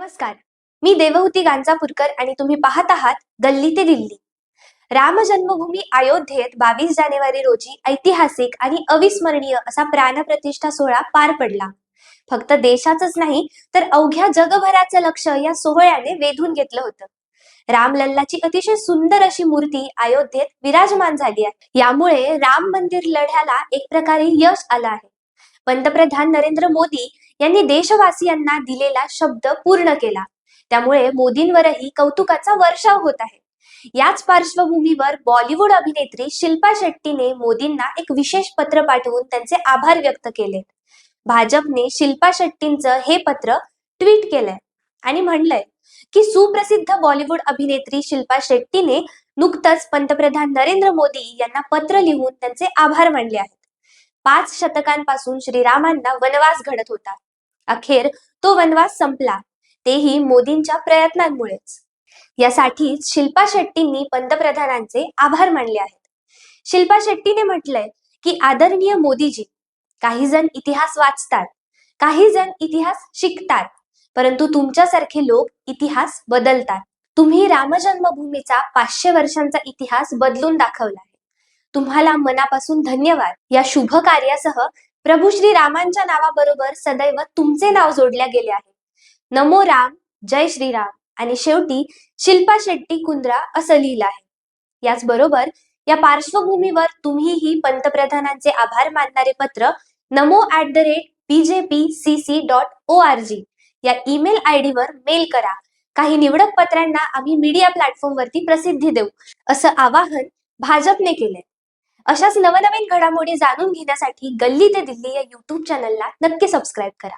नमस्कार. मी देवहूती गांजापूरकर आणि तुम्ही पाहत आहात गल्ली ते दिल्ली. राम जन्मभूमी अयोध्येत 22 जानेवारी रोजी ऐतिहासिक आणि अविस्मरणीय असा प्राणप्रतिष्ठा सोहळा पार पडला. फक्त देशाचंच नाही तर अवघ्या जगभराचं लक्ष या सोहळ्याने वेधून घेतलं होतं. रामलल्लाची अतिशय सुंदर अशी मूर्ती अयोध्येत विराजमान झाली आहे. यामुळे राम मंदिर लढ्याला एक प्रकारे यश आलं आहे. पंतप्रधान नरेंद्र मोदी यांनी देशवासियांना दिलेला शब्द पूर्ण केला. त्यामुळे मोदींवरही कौतुकाचा वर्षाव होत आहे. याच पार्श्वभूमीवर बॉलिवूड अभिनेत्री शिल्पा शेट्टीने मोदींना एक विशेष पत्र पाठवून त्यांचे आभार व्यक्त केले. भाजपने शिल्पा शेट्टींचं हे पत्र ट्विट केलंय आणि म्हणलंय की सुप्रसिद्ध बॉलिवूड अभिनेत्री शिल्पा शेट्टीने नुकतंच पंतप्रधान नरेंद्र मोदी यांना पत्र लिहून त्यांचे आभार मानले आहेत. 5 शतकांपासून श्रीरामांना वनवास घडत होता. अखेर तो वनवास संपला, तेही मोदींच्या प्रयत्नांमुळेच. यासाठीच शिल्पा शेट्टींनी पंतप्रधानांचे आभार मानले आहेत. शिल्पा शेट्टीने म्हटलंय की आदरणीय मोदीजी, काही जण इतिहास वाचतात, काही जण इतिहास शिकतात, परंतु तुमच्यासारखे लोक इतिहास बदलतात. तुम्ही रामजन्मभूमीचा 500 वर्षांचा इतिहास बदलून दाखवला आहे. तुम्हाला मनापासून धन्यवाद. या शुभ कार्यासह प्रभू श्री रामांच्या नावाबरोबर सदैव तुमचे नाव जोडल्या गेले आहे. नमो राम, जय श्रीराम आणि शेवटी शिल्पा शेट्टी कुंद्रा असं लिहिलं आहे. याचबरोबर या पार्श्वभूमीवर तुम्हीही पंतप्रधानांचे आभार मानणारे पत्र namo@bjpcc.org या ईमेल आयडी वर मेल करा. काही निवडक पत्रांना आम्ही मीडिया प्लॅटफॉर्मवरती प्रसिद्धी देऊ असं आवाहन भाजपने केलंय. अशाच नवनवीन घडामोडी जाणून घेण्यासाठी गल्ली ते दिल्ली या YouTube चॅनलला नक्की सबस्क्राईब करा.